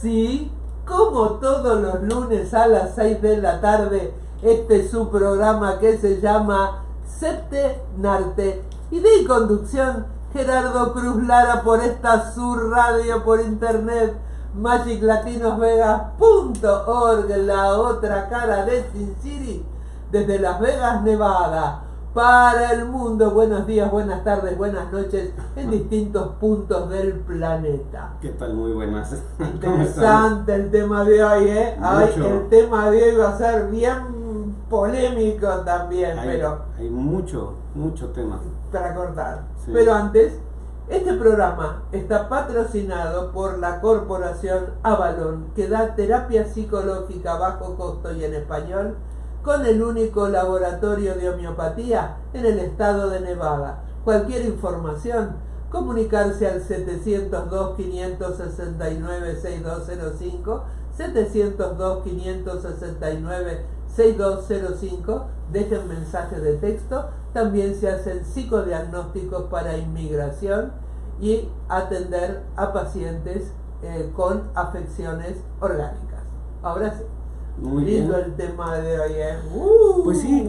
sí, como todos los lunes a las 6 de la tarde, este es su programa que se llama Septenarte. Idea y conducción, Gerardo Cruz Lara, por esta su radio por internet, magiclatinosvegas.org, la otra cara de Sin City, desde Las Vegas, Nevada, para el mundo. Buenos días, buenas tardes, buenas noches, en distintos puntos del planeta. ¿Qué tal? Muy buenas. Interesante el tema de hoy, ¿eh? Ay, el tema de hoy va a ser bien polémico también, pero hay mucho tema para cortar. Sí. Pero antes, este programa está patrocinado por la corporación Avalon, que da terapia psicológica a bajo costo y en español, con el único laboratorio de homeopatía en el estado de Nevada. Cualquier información, comunicarse al 702-569-6205, 702-569-6205, dejen mensajes de texto. También se hacen psicodiagnósticos para inmigración y atender a pacientes con afecciones orgánicas. Ahora sí. Muy lindo bien. El tema de hoy, ¿eh? Pues sí,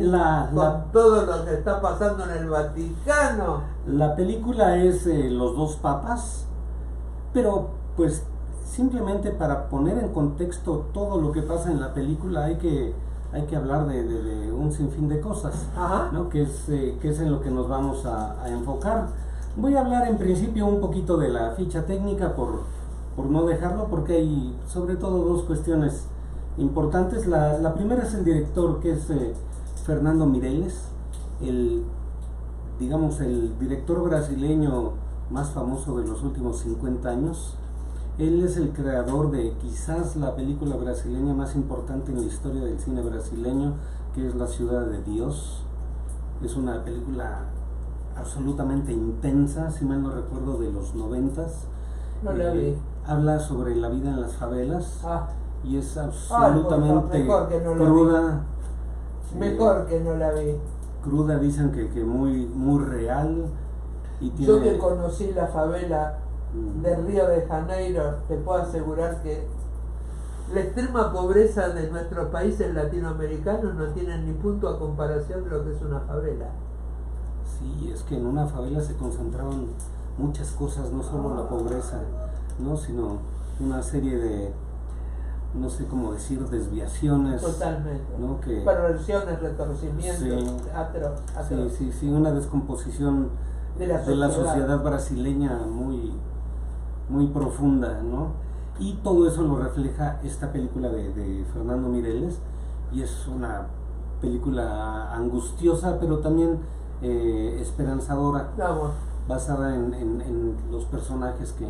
con todo lo que está pasando en el Vaticano. La película es Los dos papas, pero pues simplemente para poner en contexto todo lo que pasa en la película hay que hablar de un sinfín de cosas, ¿no? que es en lo que nos vamos a enfocar. Voy a hablar en principio un poquito de la ficha técnica por no dejarlo, porque hay sobre todo dos cuestiones importantes. La primera es el director, que es Fernando Meirelles, el director brasileño más famoso de los últimos 50 años. Él es el creador de quizás la película brasileña más importante en la historia del cine brasileño, que es La Ciudad de Dios. Es una película absolutamente intensa, si mal no recuerdo, de los 90s. No la vi. Habla sobre la vida en las favelas. Y es absolutamente mejor que no cruda. Mejor que no la vi. Cruda, dicen que muy real. Y tiene... Yo que conocí la favela de Río de Janeiro, te puedo asegurar que la extrema pobreza de nuestros países latinoamericanos no tienen ni punto a comparación de lo que es una favela. Sí, es que en una favela se concentraban muchas cosas, no solo la pobreza, ¿no? Sino una serie de, no sé cómo decir, desviaciones. Totalmente. ¿No? Perversiones, retorcimientos, sí, una descomposición de la sociedad brasileña muy profunda, ¿no? Y todo eso lo refleja esta película de Fernando Meirelles, y es una película angustiosa, pero también esperanzadora, basada en los personajes que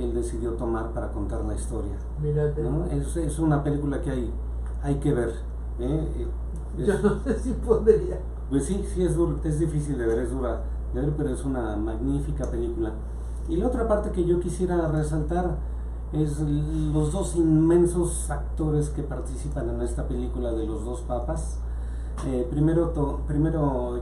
él decidió tomar para contar la historia, ¿no? Es una película que hay que ver, yo no sé si podría. Pues sí, es difícil de ver, es dura de ver, pero es una magnífica película. Y la otra parte que yo quisiera resaltar es los dos inmensos actores que participan en esta película de Los dos papas. Primero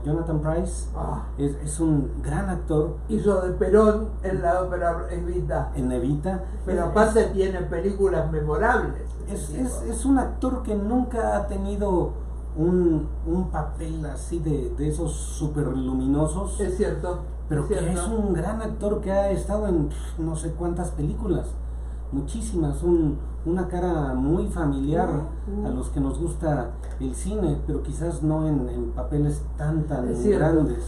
Jonathan Pryce, es un gran actor. Hizo de Perón en la ópera Evita. En Evita. Pero aparte tiene películas memorables. Es un actor que nunca ha tenido un papel así de esos super luminosos. Es cierto. Pero que es un gran actor que ha estado en no sé cuántas películas. Muchísimas, una cara muy familiar a los que nos gusta el cine, pero quizás no en papeles tan grandes.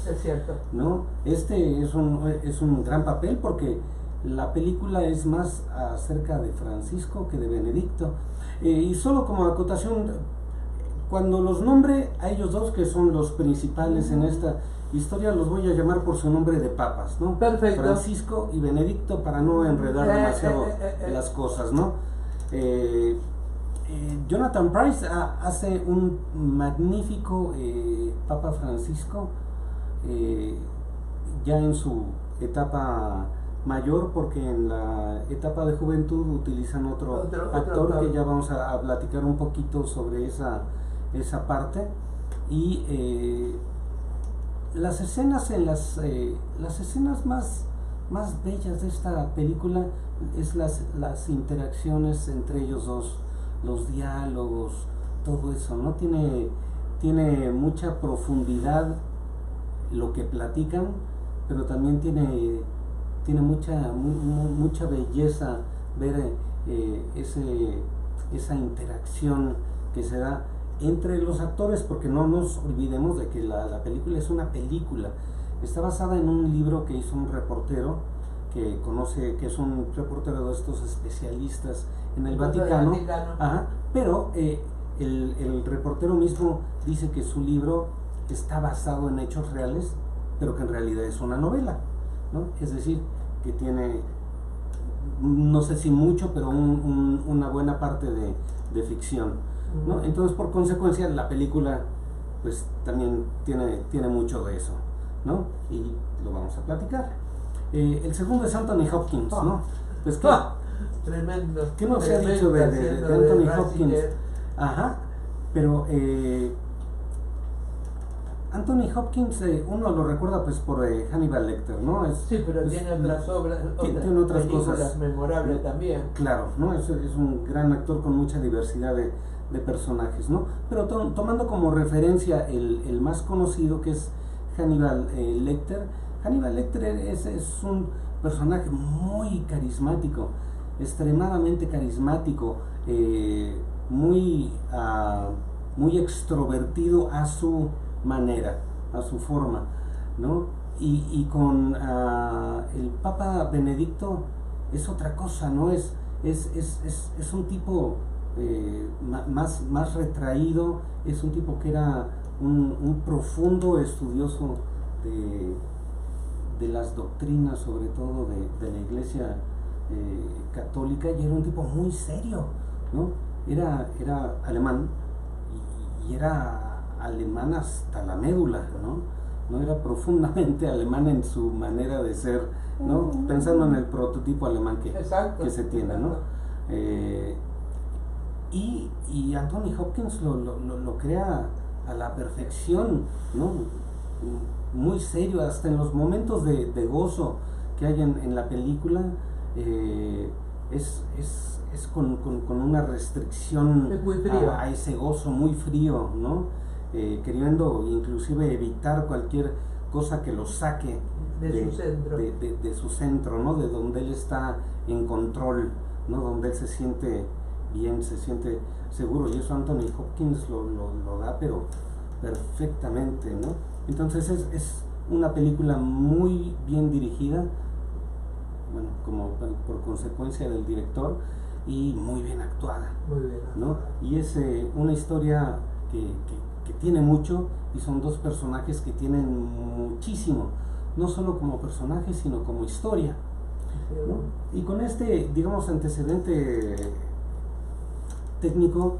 Es cierto. ¿No? Este es un gran papel, porque la película es más acerca de Francisco que de Benedicto. Y solo como acotación, cuando los nombre a ellos dos, que son los principales en esta historia, los voy a llamar por su nombre de papas, ¿no? Perfecto. Francisco y Benedicto, para no enredar demasiado las cosas, ¿no? Jonathan Pryce hace un magnífico Papa Francisco, ya en su etapa mayor, porque en la etapa de juventud utilizan otro actor que ya vamos a platicar un poquito sobre esa parte. Y las escenas más más bellas de esta película es las interacciones entre ellos dos, los diálogos, todo eso, ¿no? Tiene mucha profundidad lo que platican, pero también tiene mucha belleza ver esa interacción que se da entre los actores, porque no nos olvidemos de que la película es una película. Está basada en un libro que hizo un reportero que es un reportero de estos especialistas en el Vaticano. Ajá, pero el reportero mismo dice que su libro está basado en hechos reales, pero que en realidad es una novela, ¿no? Es decir, que tiene, no sé si mucho, pero una buena parte de ficción, ¿no? Entonces, por consecuencia, la película pues también tiene mucho de eso, ¿no? Y lo vamos a platicar. El segundo es Anthony Hopkins, ¿no? Pues tremendo. ¿Qué nos ha dicho de Anthony Hopkins? Ajá, pero Anthony Hopkins, uno lo recuerda pues por Hannibal Lecter, ¿no? Sí, pero tiene otras obras, tiene otras cosas memorables también. Claro, ¿no? Es un gran actor con mucha diversidad de personajes, ¿no? Pero tomando como referencia el más conocido, que es Hannibal Lecter. Hannibal Lecter es un personaje muy carismático, extremadamente carismático, muy extrovertido a su manera, a su forma, ¿no? Y con el Papa Benedicto es otra cosa, ¿no? Es un tipo más retraído, es un tipo que era un profundo estudioso de las doctrinas, sobre todo de la Iglesia católica, y era un tipo muy serio, ¿no? Era alemán y era alemán hasta la médula, ¿no? Era profundamente alemán en su manera de ser, ¿no? Pensando en el prototipo alemán que se tiene, ¿no? Y Anthony Hopkins lo crea a la perfección, ¿no? Muy serio, hasta en los momentos de gozo que hay en la película, es con una restricción a ese gozo muy frío, ¿no? Queriendo inclusive evitar cualquier cosa que lo saque de su centro, ¿no? De donde él está en control, ¿no? Donde él se siente bien, se siente seguro, y eso Anthony Hopkins lo da pero perfectamente, ¿no? Entonces es una película muy bien dirigida, bueno, como por consecuencia del director, y muy bien actuada, ¿no? Y es una historia que tiene mucho, y son dos personajes que tienen muchísimo, no solo como personajes, sino como historia, ¿no? Y con este, digamos, antecedente técnico,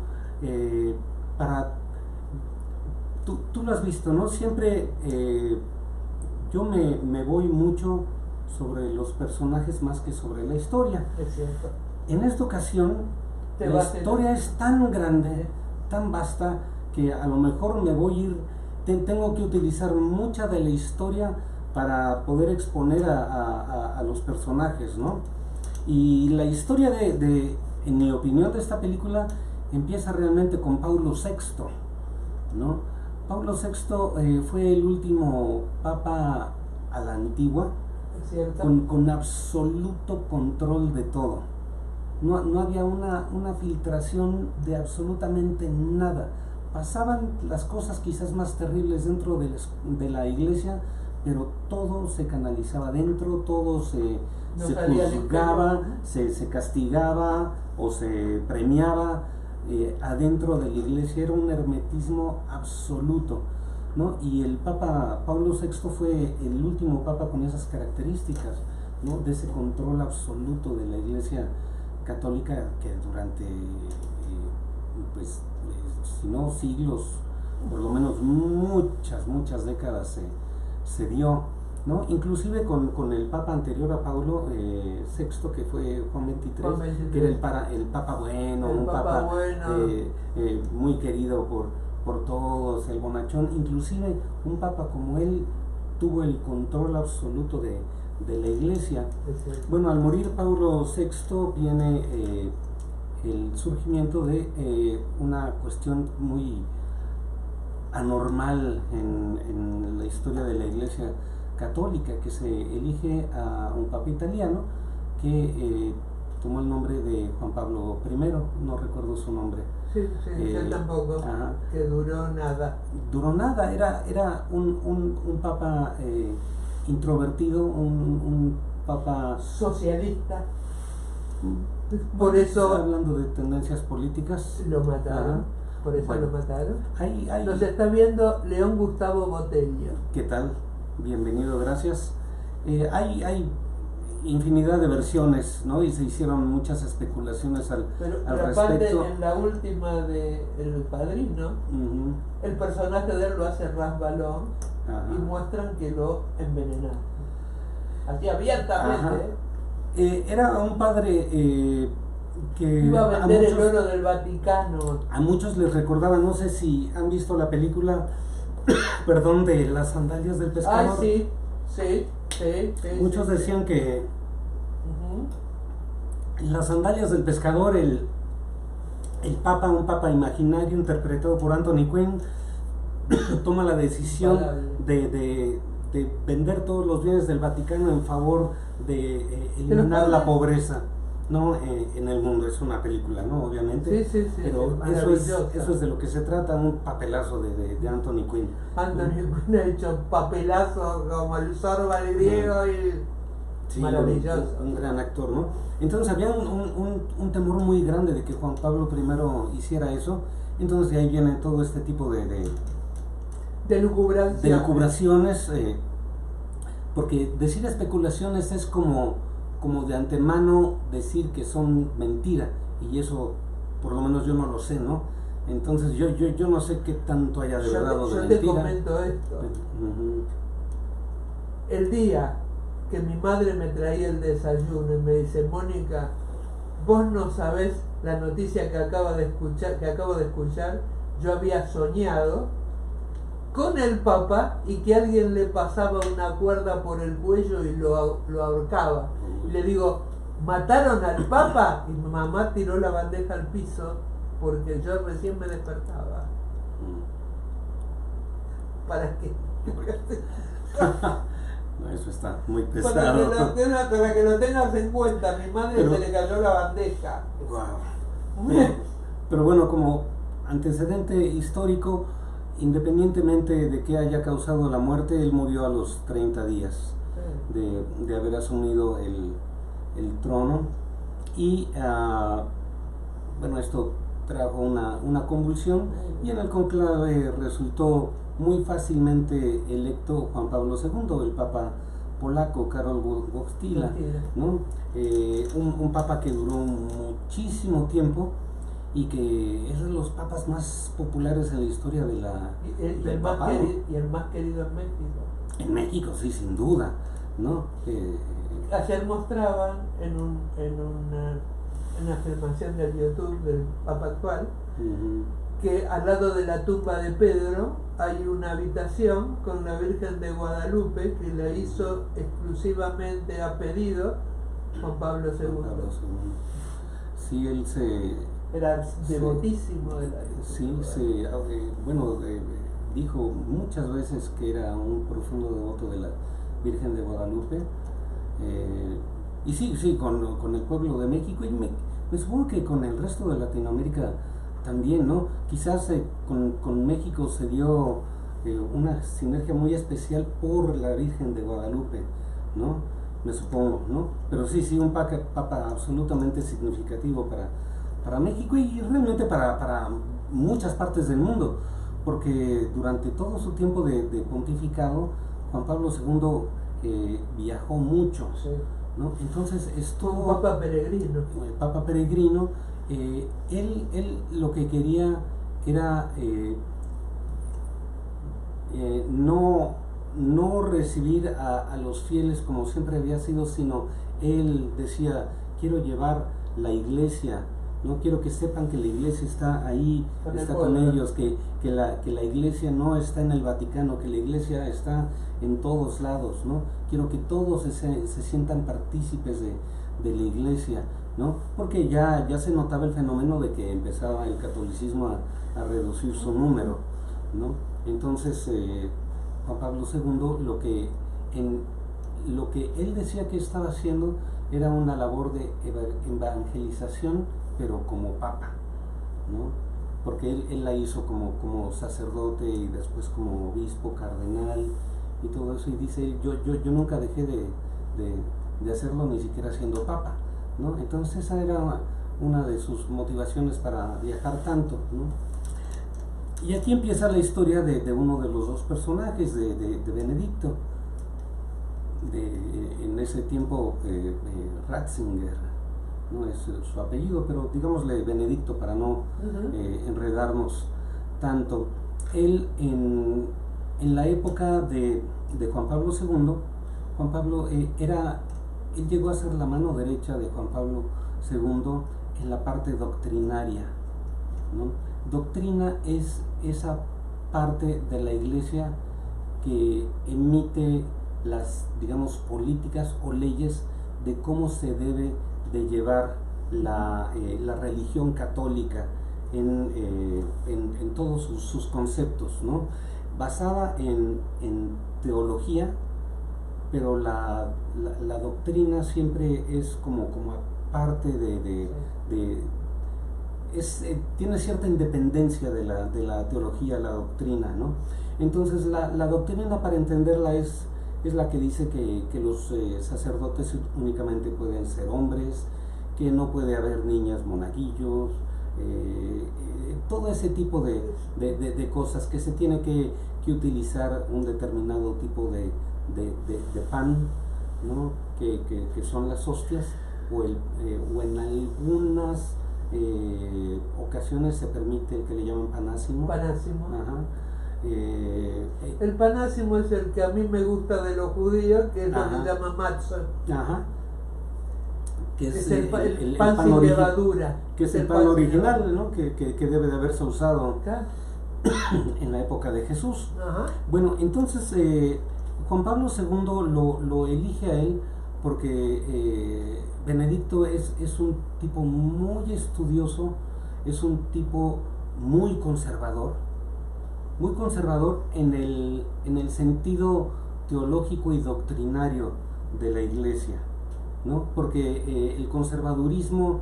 tú lo has visto, ¿no? Siempre yo me voy mucho sobre los personajes más que sobre la historia. Es cierto. En esta ocasión, la historia es tan grande, tan vasta, que a lo mejor tengo que utilizar mucha de la historia para poder exponer a los personajes, ¿no? Y la historia en mi opinión, de esta película empieza realmente con Paulo VI, ¿no? Paulo VI fue el último papa a la antigua, con absoluto control de todo. No había una filtración de absolutamente nada. Pasaban las cosas quizás más terribles dentro de la iglesia, pero todo se canalizaba dentro, todo se juzgaba, se castigaba o se premiaba adentro de la iglesia. Era un hermetismo absoluto, ¿no? Y el Papa Pablo VI fue el último papa con esas características, ¿no? De ese control absoluto de la iglesia católica, que durante si no siglos, por lo menos muchas décadas se dio, ¿no? Inclusive con el papa anterior a Pablo VI, que fue Juan XXIII, que era el papa bueno, un papa muy querido por todos, el bonachón. Inclusive un papa como él tuvo el control absoluto de de la iglesia. Exacto. Bueno, al morir Paulo VI viene el surgimiento de una cuestión muy anormal en la historia de la iglesia católica, que se elige a un papa italiano que tomó el nombre de Juan Pablo I, no recuerdo su nombre. Sí, yo tampoco, ajá. que duró nada. Duró nada, era un papa introvertido, un papa socialista. Por eso hablando de tendencias políticas lo mataron. Ajá. Por eso Bueno, lo mataron. Hay, Nos está viendo León Gustavo Botello. ¿Qué tal? Bienvenido, gracias. Hay infinidad de versiones, ¿no? Y se hicieron muchas especulaciones al Pero respecto. aparte, en la última de El Padrino, el personaje de él lo hace Ras Balón y muestran que lo envenenaron. Así abiertamente. Era un padre que iba a vender el oro del Vaticano. A muchos les recordaba, no sé si han visto la película, perdón, de Las Sandalias del Pescador. Sí. Muchos decían que Las Sandalias del Pescador, el papa, un papa imaginario interpretado por Anthony Quinn, toma la decisión de vender todos los bienes del Vaticano en favor de eliminar la pobreza, ¿no? En el mundo. Es una película, ¿no? Obviamente. Sí, pero eso es de lo que se trata, un papelazo de Anthony Quinn. Anthony Quinn ha hecho papelazo como el Zorba griego y sí, maravilloso. Un gran actor, ¿no? Entonces había un temor muy grande de que Juan Pablo I hiciera eso. Entonces de ahí viene todo este tipo de lucubraciones, porque decir especulaciones es como de antemano decir que son mentira, y eso por lo menos yo no lo sé, ¿no? Entonces yo no sé qué tanto haya de verdad o de mentira. Yo te comento esto. El día que mi madre me traía el desayuno y me dice: Mónica, vos no sabés la noticia que acabo de escuchar, yo había soñado con el Papa y que alguien le pasaba una cuerda por el cuello y lo ahorcaba. Y le digo: ¿mataron al Papa? Y mi mamá tiró la bandeja al piso porque yo recién me despertaba. ¿Para qué? No, eso está muy Para pesado. que lo tengas en cuenta, a mi madre se le cayó la bandeja. Wow. Pero bueno, como antecedente histórico, independientemente de que haya causado la muerte, él murió a los 30 días de haber asumido el trono, y bueno, esto trajo una convulsión, y en el conclave resultó muy fácilmente electo Juan Pablo II, el papa polaco Karol Wojtyla, ¿no? Un papa que duró muchísimo tiempo y que es de los papas más populares en la historia de del papado. Y el más querido en México. En México, sí, sin duda, ¿no? Ayer mostraban en una filmación del YouTube del Papa actual que al lado de la tumba de Pedro hay una habitación con la Virgen de Guadalupe que la hizo exclusivamente a pedido Juan Pablo II. Sí, él era devotísimo de la Virgen. Sí, bueno, dijo muchas veces que era un profundo devoto de la Virgen de Guadalupe. Y sí, con el pueblo de México, y me supongo que con el resto de Latinoamérica también, ¿no? Quizás con México se dio una sinergia muy especial por la Virgen de Guadalupe, ¿no? Me supongo, ¿no? Pero sí, un papa absolutamente significativo para México y realmente para muchas partes del mundo, porque durante todo su tiempo de pontificado, Juan Pablo II viajó mucho, ¿no? Entonces esto un papa peregrino. El papa peregrino, él lo que quería era no recibir a los fieles como siempre había sido, sino él decía: quiero llevar la iglesia, no quiero que sepan que la iglesia está ahí, está con ellos, que la iglesia no está en el Vaticano, que la iglesia está en todos lados, ¿no? Quiero que todos se sientan partícipes de la iglesia, ¿no? Porque ya se notaba el fenómeno de que empezaba el catolicismo a reducir su número, ¿no? Entonces Juan Pablo II lo que él decía que estaba haciendo era una labor de evangelización, pero como papa, ¿no? Porque él la hizo como sacerdote y después como obispo, cardenal y todo eso, y dice, yo nunca dejé de hacerlo, ni siquiera siendo papa, ¿no? Entonces esa era una de sus motivaciones para viajar tanto, ¿no? Y aquí empieza la historia de uno de los dos personajes, de Benedicto, en ese tiempo Ratzinger, no es su apellido, pero digámosle Benedicto para no enredarnos tanto. Él en la época de Juan Pablo II, Juan Pablo él llegó a ser la mano derecha de Juan Pablo II en la parte doctrinaria, ¿no? Doctrina es esa parte de la iglesia que emite las, digamos, políticas o leyes de cómo se debe de llevar la religión católica en todos sus conceptos, ¿no? Basada en teología, pero la doctrina siempre es como parte tiene cierta independencia de la teología, la doctrina, ¿no? Entonces la doctrina, para entenderla, es la que dice que los sacerdotes únicamente pueden ser hombres, que no puede haber niñas monaguillos, todo ese tipo de cosas, que se tiene que utilizar un determinado tipo de pan, ¿no? que son las hostias, o en algunas ocasiones se permite el que le llaman panásimo. Panásimo. Ajá. El panásimo es el que a mí me gusta de los judíos, que es lo que se llama matzah. Ajá. Que es el pan sin levadura. Que es el pan original, ¿no? Que debe de haberse usado en la época de Jesús. Ajá. Bueno, entonces Juan Pablo II lo elige a él porque Benedicto es un tipo muy estudioso, es un tipo muy conservador en el sentido teológico y doctrinario de la iglesia, ¿no? Porque el conservadurismo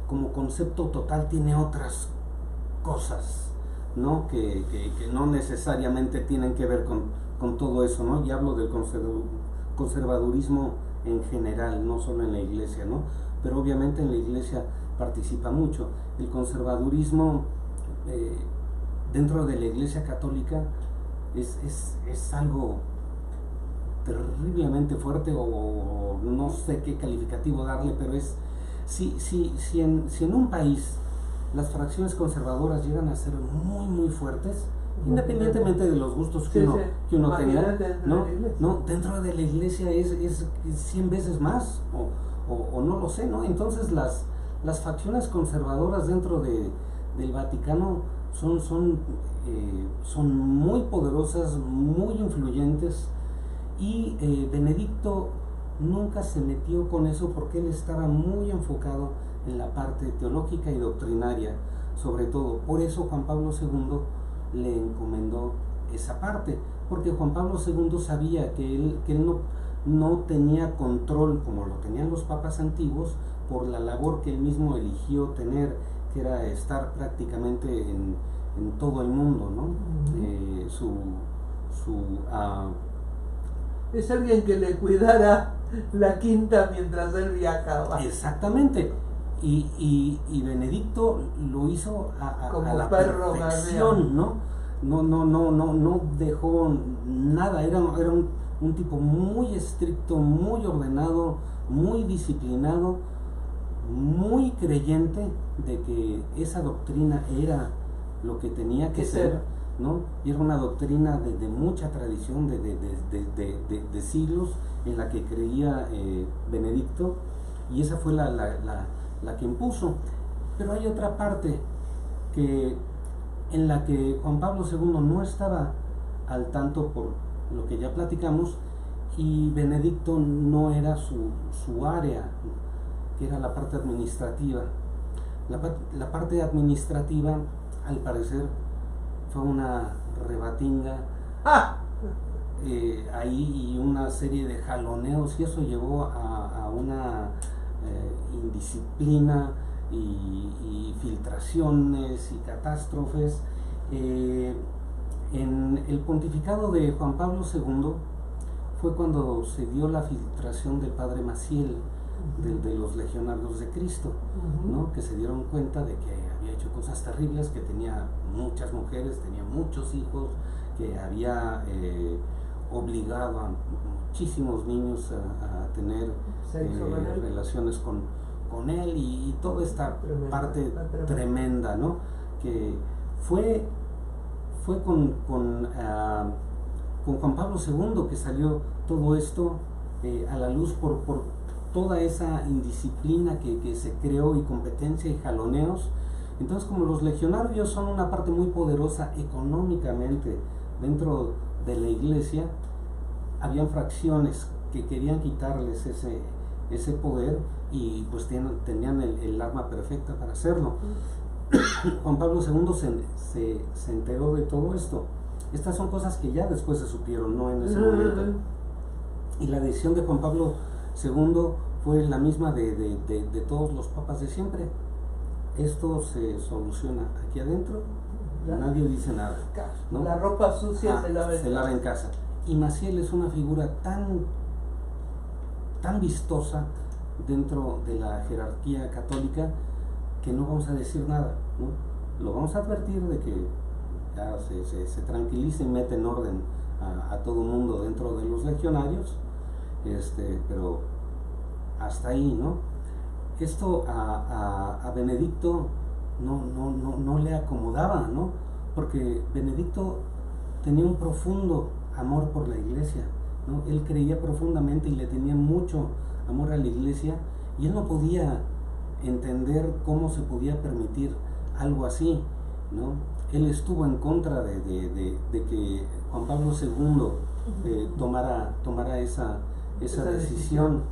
como concepto total tiene otras cosas, ¿no? Que no necesariamente tienen que ver con todo eso, ¿no? Y hablo del conservadurismo en general, no solo en la iglesia, ¿no? Pero obviamente en la iglesia participa mucho. El conservadurismo dentro de la iglesia católica es algo terriblemente fuerte, o no sé qué calificativo darle, pero si en un país las fracciones conservadoras llegan a ser muy muy fuertes, independientemente de los gustos que uno tenga, ¿no? Dentro de la iglesia es 100 veces más, o no lo sé, ¿no? Entonces las facciones conservadoras dentro del Vaticano son muy poderosas, muy influyentes, y Benedicto nunca se metió con eso porque él estaba muy enfocado en la parte teológica y doctrinaria, sobre todo. Por eso Juan Pablo II le encomendó esa parte, porque Juan Pablo II sabía que él no tenía control como lo tenían los papas antiguos, por la labor que él mismo eligió tener, que era estar prácticamente en todo el mundo, ¿no? Es alguien que le cuidara la quinta mientras él viajaba. Exactamente. Y Benedicto lo hizo a la perfección, ¿no? No dejó nada. Era un tipo muy estricto, muy ordenado, muy disciplinado, muy creyente de que esa doctrina era lo que tenía que ser, ¿no? Y era una doctrina de mucha tradición, de siglos, en la que creía Benedicto, y esa fue la que impuso. Pero hay otra parte que, en la que Juan Pablo II no estaba al tanto por lo que ya platicamos, y Benedicto no era su área, que era la parte administrativa. La parte administrativa, al parecer, fue una rebatinga ahí, y una serie de jaloneos, y eso llevó a una indisciplina y filtraciones y catástrofes. En el pontificado de Juan Pablo II fue cuando se dio la filtración del padre Maciel, de los legionarios de Cristo, ¿no? Que se dieron cuenta de que había hecho cosas terribles, que tenía muchas mujeres, tenía muchos hijos, que había obligado a muchísimos niños a tener relaciones con él, y toda esta parte tremenda, ¿no? Que fue con Juan Pablo II que salió todo esto a la luz, por toda esa indisciplina que se creó, y competencia y jaloneos. Entonces, como los legionarios son una parte muy poderosa económicamente dentro de la iglesia, habían fracciones que querían quitarles ese poder, y pues tenían el arma perfecta para hacerlo. Juan Pablo II se enteró de todo esto. Estas son cosas que ya después se supieron, no en ese momento. Y la decisión de Juan Pablo II fue la misma de todos los papas de siempre. Esto se soluciona aquí adentro, nadie dice nada, ¿no? La ropa sucia se lava en casa. Y Maciel es una figura tan vistosa dentro de la jerarquía católica, que no vamos a decir nada, ¿no? Lo vamos a advertir de que ya se tranquilice y mete en orden a todo el mundo dentro de los legionarios, pero hasta ahí, ¿no? Esto a Benedicto no le acomodaba, ¿no? Porque Benedicto tenía un profundo amor por la iglesia, ¿no? Él creía profundamente y le tenía mucho amor a la iglesia, y él no podía entender cómo se podía permitir algo así, ¿no? Él estuvo en contra de que Juan Pablo II tomara esa decisión.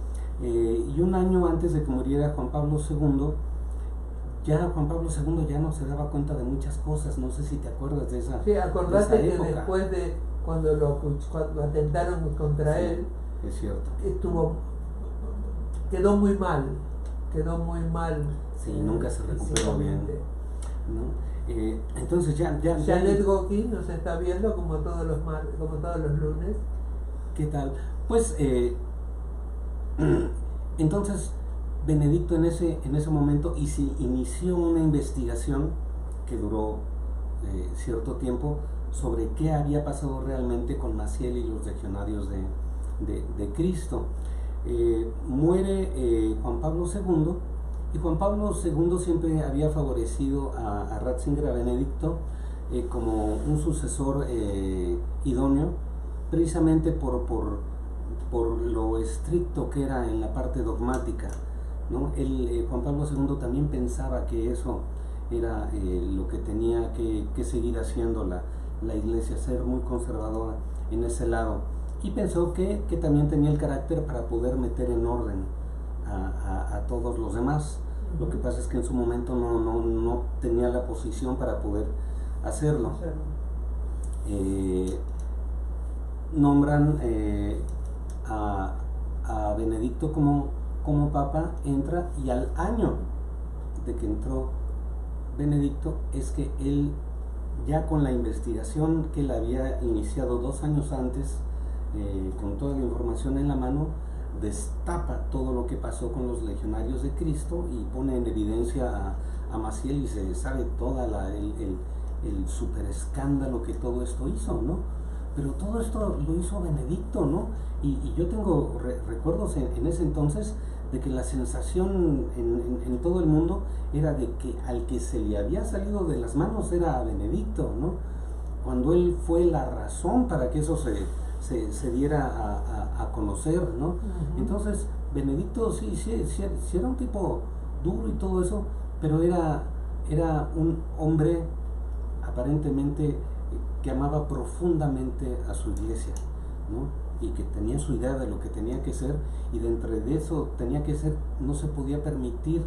Y un año antes de que muriera Juan Pablo II, Juan Pablo II ya no se daba cuenta de muchas cosas. No sé si te acuerdas de esa. Sí, acordate que época. Después de cuando atentaron contra él, es cierto, quedó muy mal. Sí, nunca se recuperó bien, ¿no? Entonces Janet Goki nos está viendo como todos los lunes. ¿Qué tal? Pues entonces Benedicto en ese momento inició una investigación que duró cierto tiempo, sobre qué había pasado realmente con Maciel y los legionarios de Cristo. Muere Juan Pablo II, y Juan Pablo II siempre había favorecido a Ratzinger, a Benedicto, como un sucesor idóneo, precisamente por lo estricto que era en la parte dogmática, ¿no? Juan Pablo II también pensaba que eso era lo que tenía que seguir haciendo la iglesia, ser muy conservadora en ese lado, y pensó que también tenía el carácter para poder meter en orden a todos los demás. Lo que pasa es que en su momento no tenía la posición para poder hacerlo. Nombran a Benedicto como papa, entra, y al año de que entró Benedicto es que él, ya con la investigación que él había iniciado 2 años antes, con toda la información en la mano, destapa todo lo que pasó con los legionarios de Cristo y pone en evidencia a Maciel, y se sabe toda el super escándalo que todo esto hizo, ¿no? Pero todo esto lo hizo Benedicto, ¿no? Y yo tengo recuerdos en ese entonces de que la sensación en todo el mundo era de que al que se le había salido de las manos era a Benedicto, ¿no? Cuando él fue la razón para que eso se diera a conocer, ¿no? Entonces Benedicto sí era un tipo duro y todo eso, pero era un hombre aparentemente que amaba profundamente a su iglesia, ¿no? Y que tenía su idea de lo que tenía que ser, y dentro de eso tenía que ser, no se podía permitir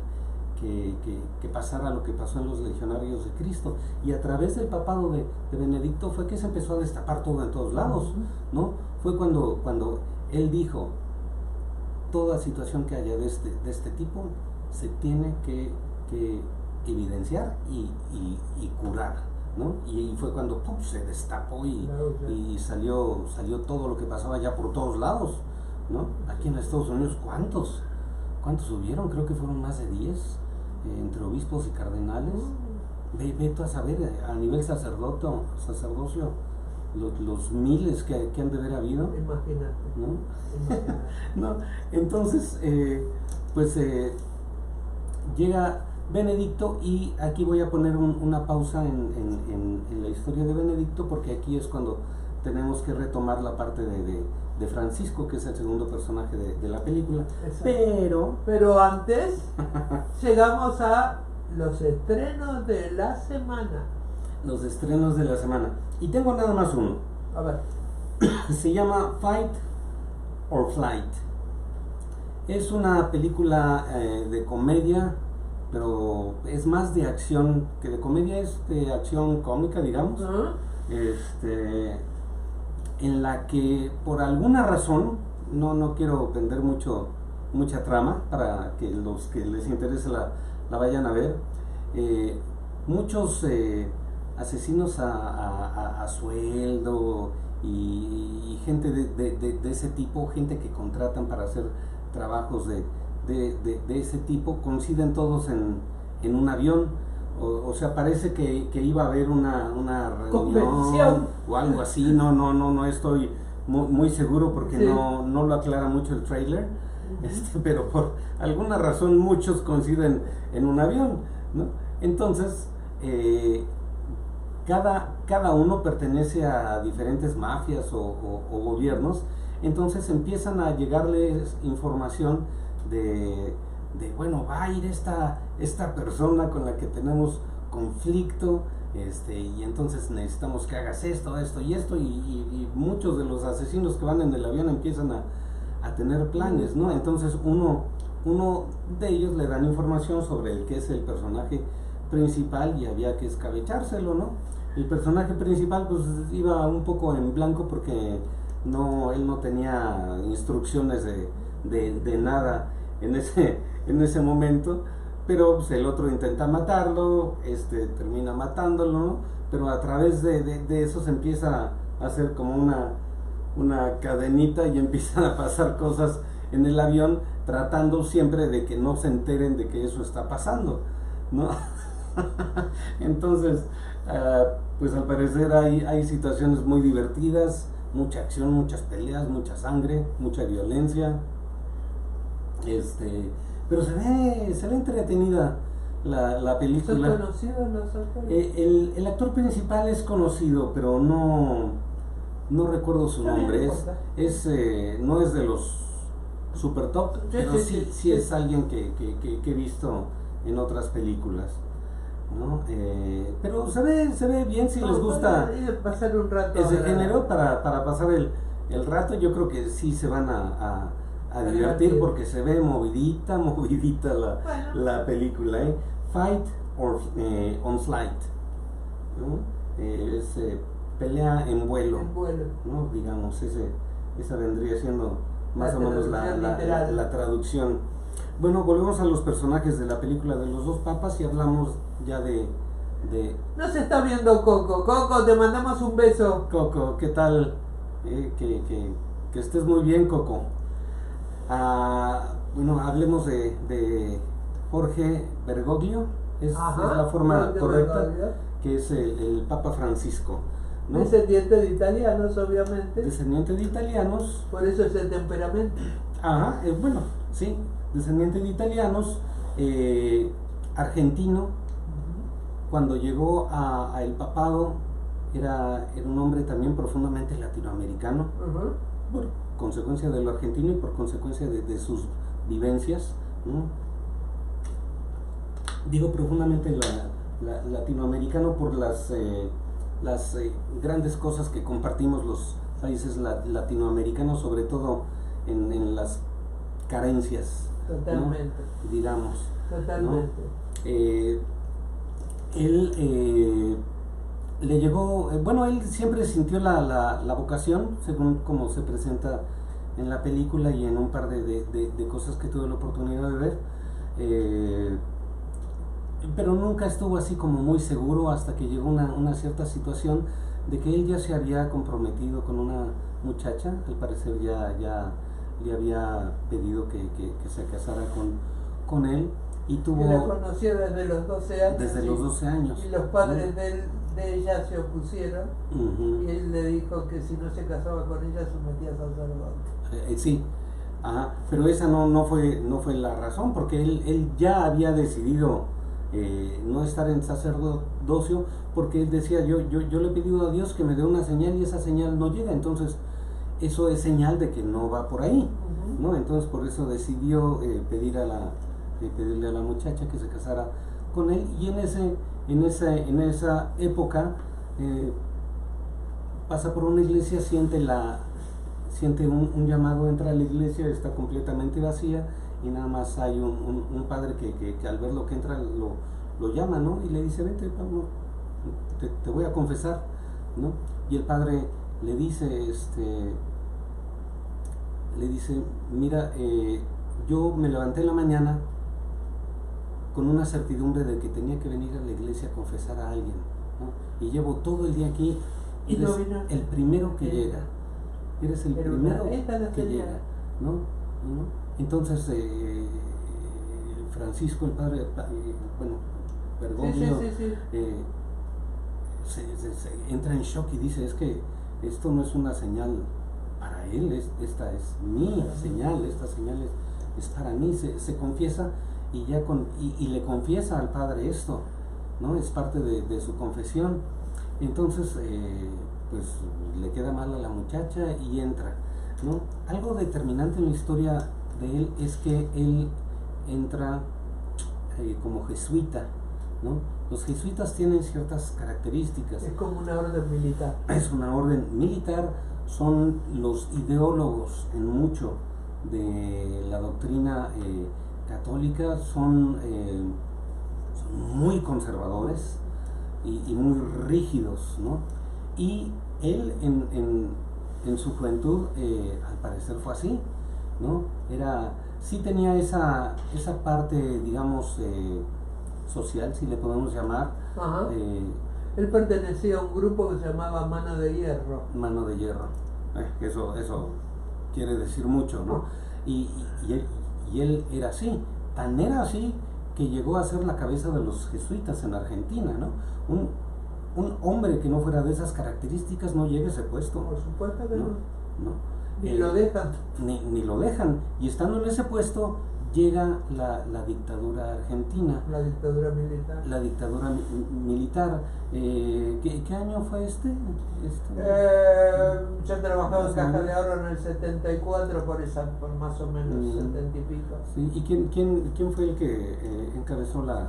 que pasara lo que pasó en los legionarios de Cristo. Y a través del papado de Benedicto fue que se empezó a destapar todo en todos lados, ¿no? Fue cuando él dijo: toda situación que haya de este tipo se tiene que evidenciar y curar, ¿no? Y fue cuando se destapó y salió todo lo que pasaba ya por todos lados, ¿no? Aquí en Estados Unidos, ¿cuántos hubieron? Creo que fueron más de 10, entre obispos y cardenales. Ve tú a saber, a nivel sacerdocio, los miles que han de haber habido. Imagínate. ¿No? Entonces, llega Benedicto, y aquí voy a poner una pausa en la historia de Benedicto, porque aquí es cuando tenemos que retomar la parte de Francisco, que es el segundo personaje de la película. Pero antes llegamos a los estrenos de la semana. Los estrenos de la semana. Y tengo nada más uno. A ver. Se llama Fight or Flight. Es una película de comedia, pero es más de acción que de comedia, es de acción cómica, digamos. En la que por alguna razón, no quiero vender mucha trama para que los que les interese la vayan a ver, muchos asesinos a sueldo y gente de ese tipo, gente que contratan para hacer trabajos de ese tipo, coinciden todos en un avión. O sea, parece que iba a haber una reunión o algo así. No estoy muy seguro, porque sí, no lo aclara mucho el trailer. Pero por alguna razón muchos coinciden en un avión, ¿no? Entonces, cada uno pertenece a diferentes mafias o gobiernos. Entonces empiezan a llegarles información de bueno, va a ir esta persona con la que tenemos conflicto, y entonces necesitamos que hagas esto y esto, y muchos de los asesinos que van en el avión empiezan a tener planes, ¿no? Entonces uno de ellos le dan información sobre el que es el personaje principal, y había que escabechárselo, ¿no? El personaje principal pues iba un poco en blanco, porque él no tenía instrucciones de nada en ese momento, pero pues el otro intenta matarlo, termina matándolo, ¿no? Pero a través de eso se empieza a hacer como una cadenita, y empiezan a pasar cosas en el avión, tratando siempre de que no se enteren de que eso está pasando, ¿no? Entonces, pues al parecer hay situaciones muy divertidas, mucha acción, muchas peleas, mucha sangre, mucha violencia. Pero se ve entretenida la película. ¿Son conocidos los actores? El actor principal es conocido, pero no recuerdo su nombre. No es de los super top, pero sí es alguien que he visto en otras películas, ¿no? Pero se ve bien. Si les gusta pasar un rato ese género para pasar el rato, yo creo que sí se van a divertir, porque se ve movidita la película, Fight or on Flight, ¿no? Es pelea en vuelo, ¿no? Digamos, esa vendría siendo más o menos la traducción. Bueno, volvemos a los personajes de la película de los dos papas, y hablamos ya de... Nos está viendo Coco. Coco, te mandamos un beso. Coco, ¿qué tal? Que estés muy bien, Coco. Bueno, hablemos de Jorge Bergoglio, es la forma correcta, que es el Papa Francisco, ¿no? Descendiente de italianos, obviamente. Descendiente de italianos. Por eso es el temperamento. Bueno, sí, descendiente de italianos, argentino. Cuando llegó a el papado era un hombre también profundamente latinoamericano, por consecuencia de lo argentino y por consecuencia de sus vivencias, ¿no? digo profundamente latinoamericano por las grandes cosas que compartimos los países latinoamericanos, sobre todo en las carencias, Totalmente. ¿no? Digamos. Totalmente. ¿No? Él le llegó, bueno, él siempre sintió la vocación, según como se presenta en la película y en un par de cosas que tuve la oportunidad de ver, pero nunca estuvo así como muy seguro hasta que llegó una cierta situación de que él ya se había comprometido con una muchacha, al parecer ya le había pedido que se casara con él, y tuvo... Que la conoció desde los 12 años. Desde los 12 años. Y los padres de ella se opusieron, y él le dijo que si no se casaba con ella se metía a sacerdote. Sí, ajá, pero esa no fue la razón, porque él ya había decidido no estar en sacerdocio, porque él decía, yo le he pedido a Dios que me dé una señal y esa señal no llega, entonces eso es señal de que no va por ahí, ¿no? Entonces por eso decidió pedirle a la muchacha que se casara con él, y en esa época pasa por una iglesia, siente un llamado, entra a la iglesia, está completamente vacía y nada más hay un padre que al ver lo que entra lo llama, ¿no? Y le dice, vente, Pablo, te voy a confesar, ¿no? Y el padre le dice, mira, yo me levanté en la mañana con una certidumbre de que tenía que venir a la iglesia a confesar a alguien, ¿no? Y llevo todo el día aquí, y eres el primero que llega, eres el primero que llega, ¿no? Entonces Francisco, el padre, Bergoglio, se entra en shock y dice, es que esto no es una señal para él, esta es mi señal, esta señal es para mí. Se confiesa y le confiesa al padre esto, ¿no? Es parte de su confesión. Entonces pues le queda mal a la muchacha y entra, ¿no? Algo determinante en la historia de él es que él entra como jesuita, ¿no? Los jesuitas tienen ciertas características. Es como una orden militar. Es una orden militar, son los ideólogos en mucho de la doctrina católica, son muy conservadores y muy rígidos, ¿no? Y él en su juventud al parecer fue así, ¿no? Sí tenía esa parte, digamos, social, si le podemos llamar. Él pertenecía a un grupo que se llamaba Mano de Hierro. Mano de Hierro, eso quiere decir mucho, ¿no? Y él era así, tan era así que llegó a ser la cabeza de los jesuitas en Argentina, ¿no? Un hombre que no fuera de esas características no llega a ese puesto. Por supuesto que no. Ni lo dejan. Ni lo dejan. Y estando en ese puesto, llega la dictadura argentina. La dictadura militar. La dictadura militar. ¿Qué año fue este? Yo trabajaba en Caja de Ahorro en el 74, por más o menos 70 y pico. Sí. ¿Y quién fue el que encabezó la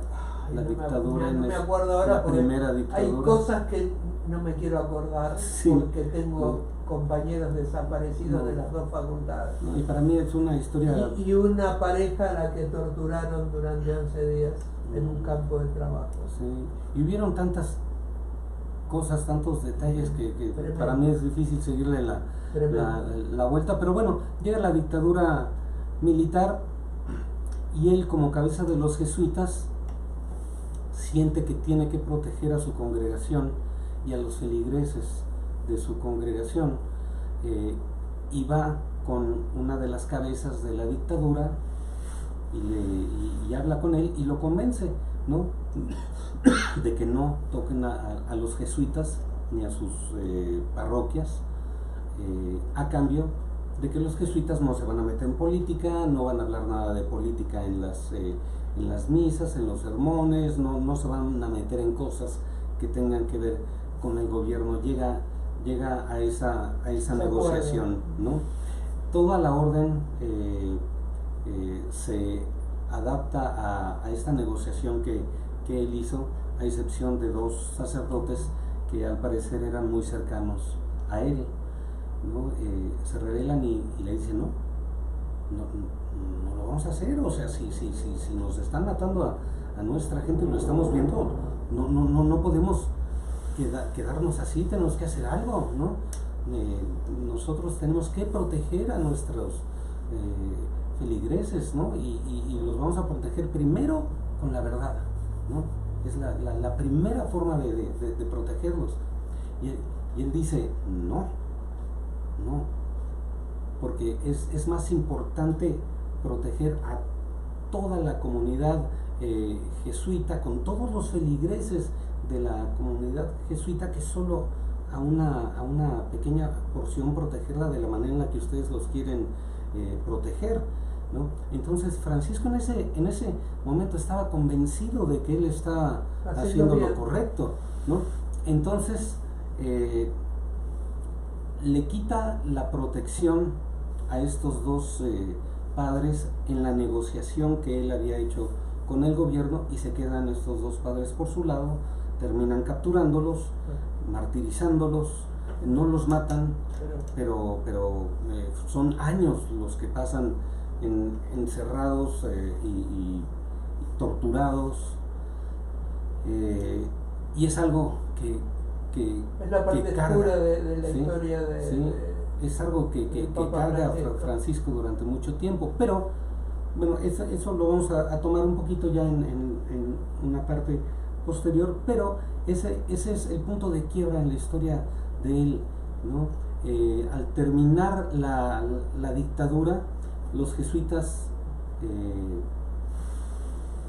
dictadura? No me acuerdo ahora, la primera dictadura. Hay cosas que no me quiero acordar, porque tengo compañeros desaparecidos de las dos facultades. Y para mí es una historia... Y una pareja a la que torturaron durante 11 días en un campo de trabajo. Sí. Y hubieron tantas cosas, tantos detalles que para mí es difícil seguirle la vuelta, pero bueno, llega la dictadura militar y él, como cabeza de los jesuitas, siente que tiene que proteger a su congregación y a los feligreses de su congregación, y va con una de las cabezas de la dictadura y habla con él y lo convence, ¿no? de que no toquen a los jesuitas ni a sus parroquias, a cambio de que los jesuitas no se van a meter en política, no van a hablar nada de política en las misas, en los sermones, no se van a meter en cosas que tengan que ver con el gobierno. Llega a esa negociación, ¿no? Toda la orden se adapta a esta negociación que él hizo, a excepción de dos sacerdotes que al parecer eran muy cercanos a él, ¿no? Se rebelan y le dicen, no lo vamos a hacer, o sea, si nos están matando a nuestra gente, lo estamos viendo, no podemos quedarnos así, tenemos que hacer algo, ¿no? Nosotros tenemos que proteger a nuestros feligreses, ¿no? Y los vamos a proteger primero con la verdad, ¿no? Es la primera forma de protegerlos. Y él dice, no, porque es más importante proteger a toda la comunidad jesuita, con todos los feligreses de la comunidad jesuita, que solo a una pequeña porción protegerla de la manera en la que ustedes los quieren proteger, ¿no? Entonces Francisco en ese momento estaba convencido de que él está haciendo lo correcto, ¿no? Entonces le quita la protección a estos dos padres en la negociación que él había hecho con el gobierno, y se quedan estos dos padres por su lado, terminan capturándolos, martirizándolos, no los matan, pero son años los que pasan encerrados y torturados, y es algo que es la parte oscura de la historia es algo que carga Francisco durante mucho tiempo. Pero bueno, eso lo vamos a tomar un poquito ya en una parte posterior, pero ese es el punto de quiebra en la historia de él, ¿no? Al terminar la dictadura, los jesuitas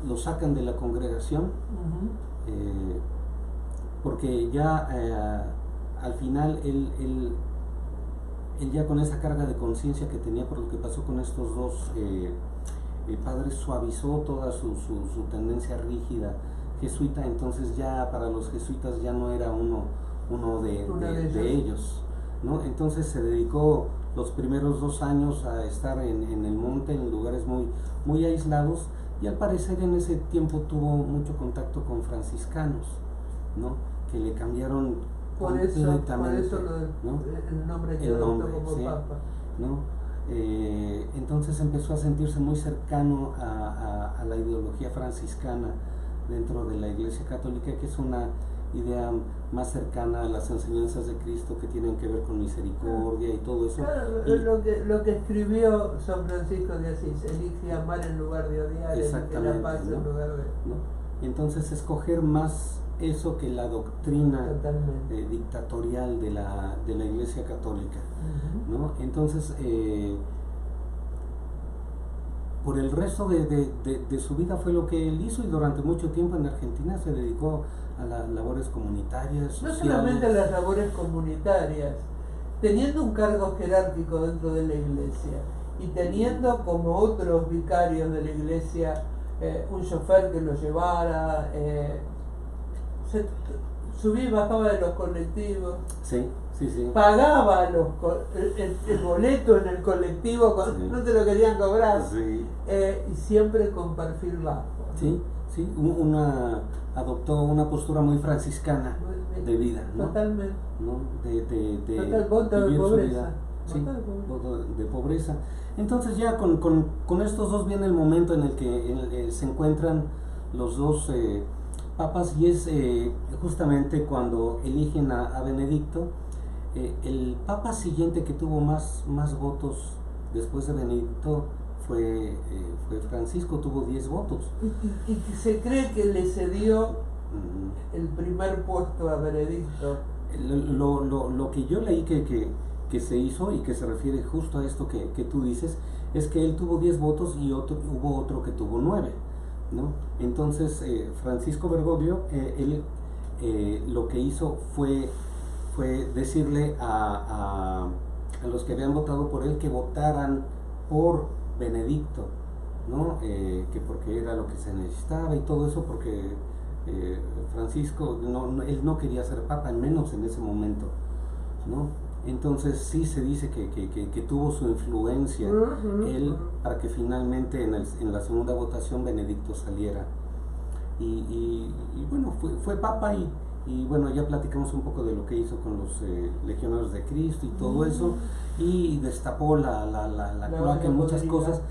lo sacan de la congregación, porque ya al final él ya con esa carga de conciencia que tenía por lo que pasó con estos dos padres, suavizó toda su tendencia rígida jesuita. Entonces ya para los jesuitas ya no era uno de ellos, ¿no? Entonces se dedicó los primeros 2 años a estar en el monte, en lugares muy aislados, y al parecer en ese tiempo tuvo mucho contacto con franciscanos, ¿no? Que le cambiaron completamente, ¿no? el nombre que adoptó como papa, ¿no? Entonces empezó a sentirse muy cercano a la ideología franciscana dentro de la Iglesia Católica, que es una idea más cercana a las enseñanzas de Cristo, que tienen que ver con misericordia y todo eso. Claro, lo que escribió San Francisco de Asís: elige amar en lugar de odiar, elige la paz en lugar de... ¿no? Entonces escoger más eso que la doctrina dictatorial de la Iglesia Católica, ¿no? Entonces por el resto de su vida fue lo que él hizo, y durante mucho tiempo en Argentina se dedicó a las labores comunitarias, sociales. No solamente a las labores comunitarias, teniendo un cargo jerárquico dentro de la iglesia y teniendo como otros vicarios de la iglesia un chofer que lo llevara, subía y bajaba de los colectivos, pagaba el boleto en el colectivo cuando no te lo querían cobrar, y siempre con perfil bajo, ¿no? Adoptó una postura muy franciscana de vida, ¿no? Totalmente, ¿no? Total, voto de pobreza. Voto de pobreza. Entonces ya con estos dos viene el momento en el que se encuentran los dos papas, y es justamente cuando eligen a Benedicto. El papa siguiente que tuvo más votos después de Benedicto fue Francisco, tuvo 10 votos. Y se cree que le cedió el primer puesto a Benedicto. Lo que yo leí que se hizo, y que se refiere justo a esto que tú dices, es que él tuvo 10 votos y hubo otro que tuvo 9, ¿no? Entonces Francisco Bergoglio, él lo que hizo fue decirle a los que habían votado por él que votaran por Benedicto, ¿no? Que porque era lo que se necesitaba y todo eso, porque Francisco él no quería ser papa, al menos en ese momento, ¿no? Entonces sí se dice que tuvo su influencia él para que finalmente en la segunda votación Benedicto saliera. Y bueno, fue papa y bueno, ya platicamos un poco de lo que hizo con los legionarios de Cristo y todo eso, y destapó la cloaca en muchas cosas.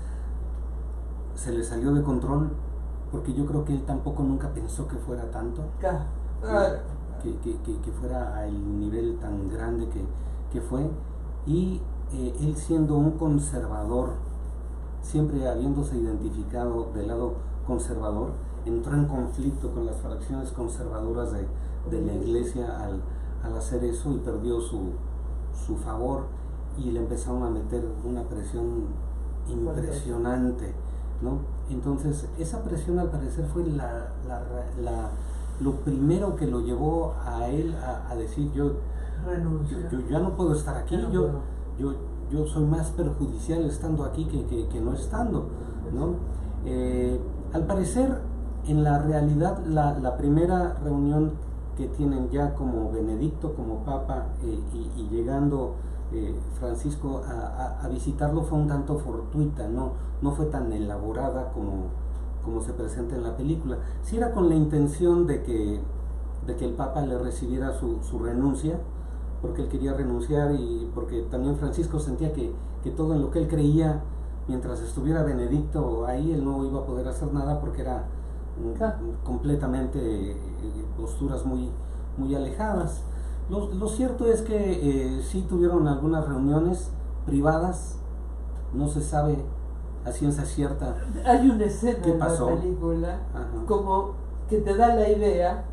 Se le salió de control, porque yo creo que él tampoco nunca pensó que fuera tanto, que fuera al nivel tan grande que fue, y él siendo un conservador, siempre habiéndose identificado del lado conservador, entró en conflicto con las fracciones conservadoras de la iglesia al hacer eso, y perdió su favor, y le empezaron a meter una presión impresionante, ¿no? Entonces esa presión al parecer fue lo primero que lo llevó a él a decir yo ya no puedo estar aquí, yo soy más perjudicial estando aquí que no estando, ¿no? Al parecer, en la realidad, la primera reunión que tienen ya como Benedicto, como Papa, y llegando Francisco a visitarlo, fue un tanto fortuita, no fue tan elaborada como se presenta en la película. Sí era con la intención de que el Papa le recibiera su renuncia, porque él quería renunciar, y porque también Francisco sentía que todo en lo que él creía, mientras estuviera Benedicto ahí, él no iba a poder hacer nada, porque era completamente posturas muy alejadas. Lo cierto es que sí tuvieron algunas reuniones privadas, no se sabe a ciencia cierta. Hay una escena en la película como que te da la idea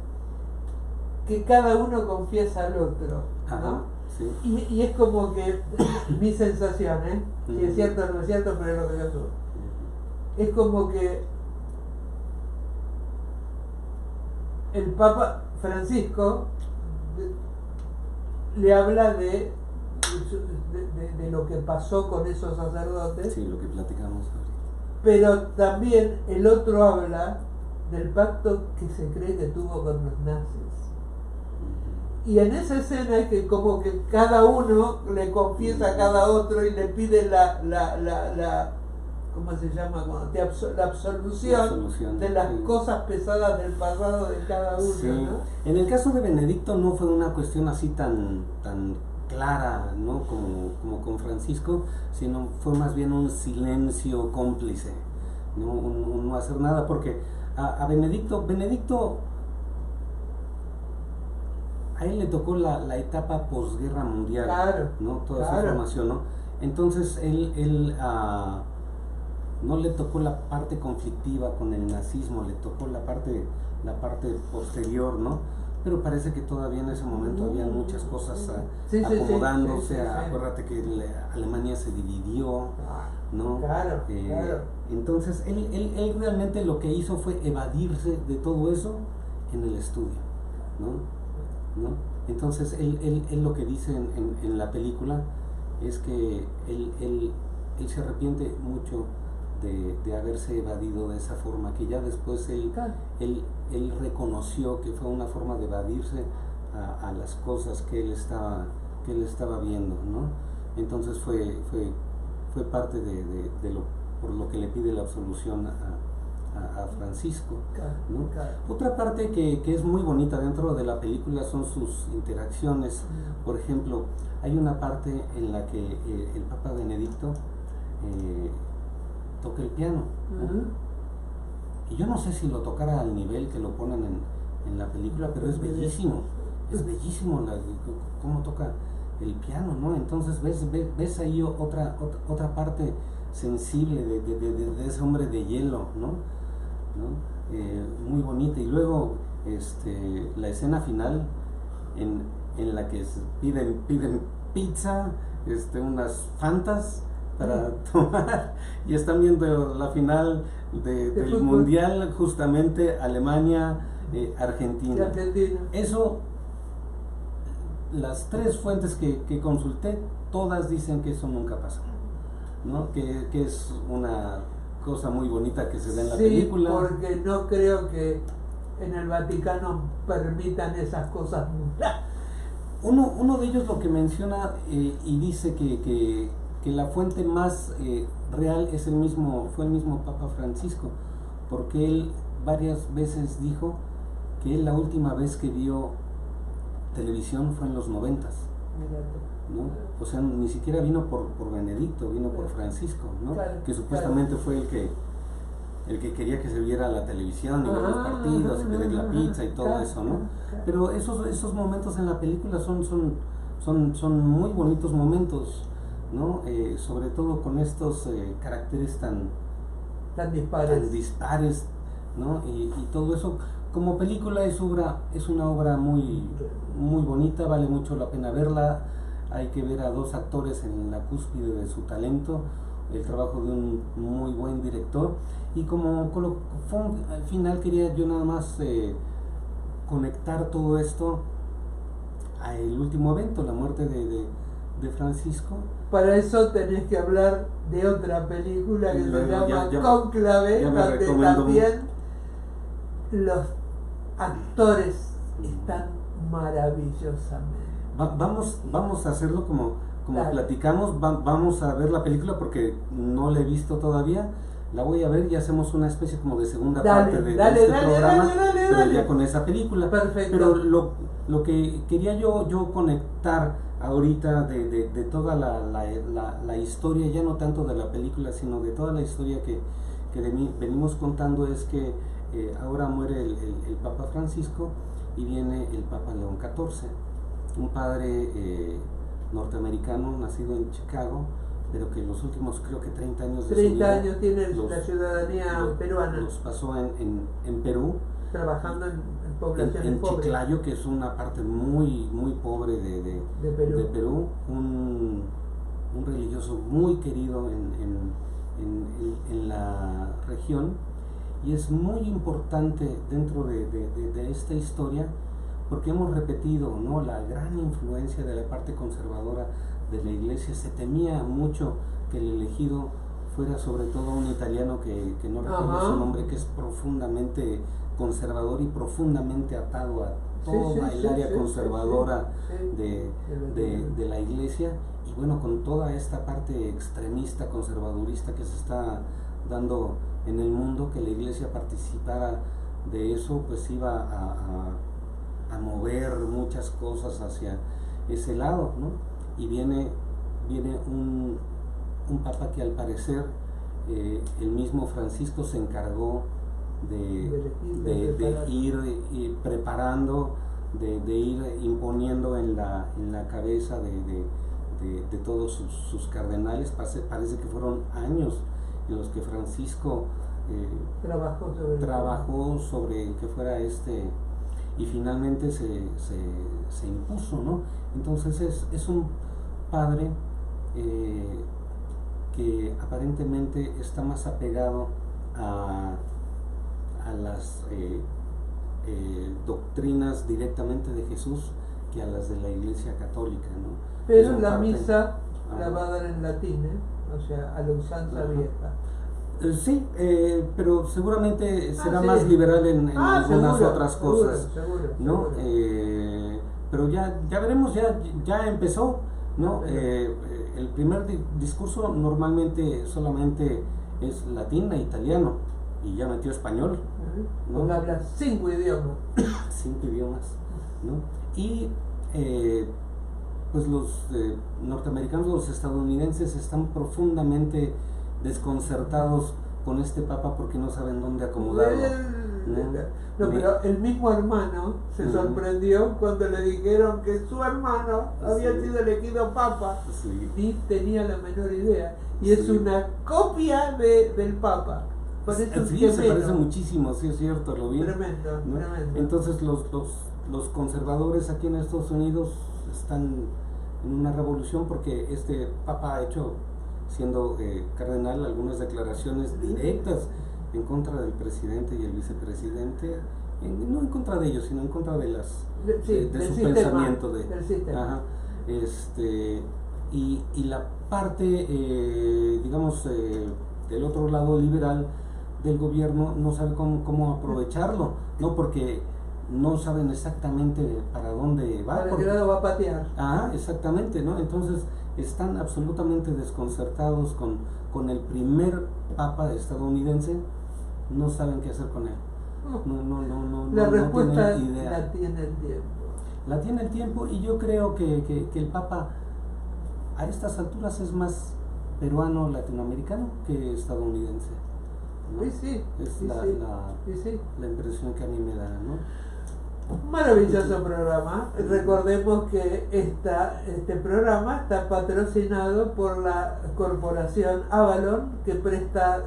que cada uno confiesa al otro, ¿no? Sí. Y es como que mi sensación, si es cierto o no es cierto, pero es lo que yo subo. Es como que el Papa Francisco le habla de lo que pasó con esos sacerdotes. Sí, lo que platicamos ahorita. Pero también el otro habla del pacto que se cree que tuvo con los nazis. Y en esa escena es que como que cada uno le confiesa a cada otro y le pide la ¿cómo se llama? La absolución de las cosas pesadas del pasado de cada uno, sí. ¿No? En el caso de Benedicto no fue una cuestión así tan clara, ¿no? como con Francisco, sino fue más bien un silencio cómplice, ¿no? Un no hacer nada, porque a Benedicto a él le tocó la etapa posguerra mundial, claro, ¿no? Toda esa formación, ¿no? Entonces él no le tocó la parte conflictiva con el nazismo, le tocó la parte posterior, ¿no? Pero parece que todavía en ese momento había muchas cosas acomodándose. Acuérdate que Alemania se dividió, ¿no? Claro. Entonces él realmente lo que hizo fue evadirse de todo eso en el estudio, ¿no? Entonces él lo que dice en la película es que él se arrepiente mucho de haberse evadido de esa forma, que ya después él reconoció que fue una forma de evadirse a las cosas que él estaba viendo, ¿no? Entonces fue parte de por lo que le pide la absolución a Francisco, ¿no? Otra parte que es muy bonita dentro de la película son sus interacciones. Por ejemplo, hay una parte en la que el Papa Benedicto toca el piano, ¿no? Y yo no sé si lo tocara al nivel que lo ponen en la película, pero es bellísimo cómo toca el piano, ¿no? Entonces ves ahí otra parte sensible de ese hombre de hielo, ¿no? Muy bonita. Y luego la escena final en la que piden pizza, unas fantas para tomar, y están viendo la final del mundial, justamente Alemania Argentina. Eso, las tres fuentes que consulté, todas dicen que eso nunca pasó, ¿no? Que es una cosa muy bonita que se ve en la película. Sí, porque no creo que en el Vaticano permitan esas cosas. Uno de ellos lo que menciona y dice que la fuente más real es fue el mismo Papa Francisco, porque él varias veces dijo que él la última vez que vio televisión fue en los 90s, ¿no? O sea, ni siquiera vino por Benedicto, vino por Francisco, ¿no? Claro, que supuestamente fue el que quería que se viera la televisión y ver los partidos y pedir la pizza y todo eso, ¿no? Pero esos momentos en la película son muy bonitos momentos, ¿no? Sobre todo con estos caracteres tan dispares, ¿no? Y todo eso como película es una obra muy bonita, vale mucho la pena verla. Hay que ver a dos actores en la cúspide de su talento, el trabajo de un muy buen director. Y como al final quería yo nada más conectar todo esto al último evento, la muerte de Francisco. Para eso tenés que hablar de otra película que se llama Cónclave, donde también los actores están maravillosamente. Vamos a hacerlo como platicamos, vamos a ver la película porque no la he visto todavía. La voy a ver y hacemos una especie como de segunda parte de este programa, pero ya con esa película. Perfecto. Pero lo que quería yo conectar ahorita de toda la historia, ya no tanto de la película, sino de toda la historia que venimos contando, es que ahora muere el Papa Francisco y viene el Papa León XIV, un padre norteamericano nacido en Chicago, pero que los últimos creo que 30 años de 30 su vida años tiene la ciudadanía peruana. Los pasó en Perú, trabajando en poblaciones pobres. En Chiclayo, que es una parte muy pobre de Perú, un religioso muy querido en la región, y es muy importante dentro de esta historia porque hemos repetido, ¿no?, la gran influencia de la parte conservadora de la iglesia. Se temía mucho que el elegido fuera sobre todo un italiano que no recuerdo su nombre, que es profundamente conservador y profundamente atado a toda el área conservadora de la iglesia. Y bueno, con toda esta parte extremista, conservadurista que se está dando en el mundo, que la iglesia participara de eso, pues iba a mover muchas cosas hacia ese lado, ¿no? Y viene un papa que al parecer el mismo Francisco se encargó de ir preparando, de ir imponiendo en la cabeza de todos sus cardenales. Parece que fueron años en los que Francisco trabajó sobre que fuera y finalmente se impuso, ¿no? Entonces es un padre que aparentemente está más apegado a las doctrinas directamente de Jesús que a las de la Iglesia Católica, ¿no? Pero la misa la va a dar en latín, o sea, a la usanza vieja. Sí, pero seguramente será más liberal en algunas otras cosas, ¿no? Pero ya veremos, ya empezó, ¿no? El primer discurso normalmente solamente es latín e italiano, y ya metió español, ¿no? Porque habla 5 idiomas. 5 idiomas, ¿no? Y pues los norteamericanos, los estadounidenses están profundamente desconcertados con este papa porque no saben dónde acomodarlo. No, pero el mismo hermano se sorprendió cuando le dijeron que su hermano había sido elegido papa, ni tenía la menor idea, y es una copia del papa. Se parece muchísimo, sí, es cierto, lo vi. Tremendo, ¿no? tremendo. Entonces los conservadores aquí en Estados Unidos están en una revolución porque este papa ha hecho, siendo cardenal, algunas declaraciones directas en contra del presidente y el vicepresidente, no en contra de ellos, sino en contra de su sistema, pensamiento del sistema. Y la parte digamos del otro lado liberal del gobierno no sabe cómo aprovecharlo, ¿no? Porque no saben exactamente para dónde va. ¿Para qué lado va a patear? Ah, exactamente, ¿no? Entonces están absolutamente desconcertados con el primer papa estadounidense, no saben qué hacer con él. La respuesta tienen idea. la tiene el tiempo. La tiene el tiempo, y yo creo que el papa a estas alturas es más peruano latinoamericano que estadounidense, ¿no? Sí, sí, Es sí, sí. la impresión que a mí me da, ¿no? Maravilloso programa. Recordemos que este programa está patrocinado por la corporación Avalon, que presta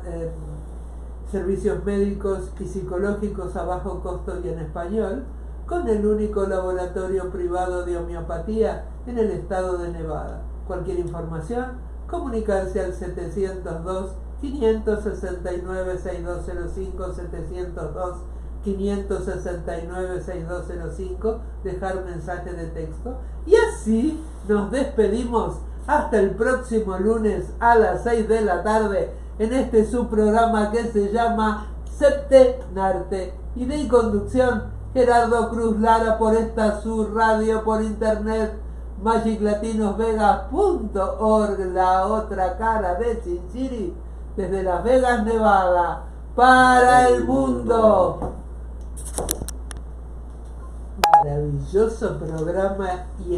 servicios médicos y psicológicos a bajo costo y en español, con el único laboratorio privado de homeopatía en el estado de Nevada. Cualquier información, comunicarse al 702-569-6205, 702-569-6205, dejar mensaje de texto. Y así nos despedimos hasta el próximo lunes a las 6 de la tarde en este subprograma que se llama Septenarte. Idea y conducción, Gerardo Cruz Lara, por esta su radio por internet, magiclatinosvegas.org, la otra cara de Chinchiri, desde Las Vegas, Nevada, para el mundo. Maravilloso programa y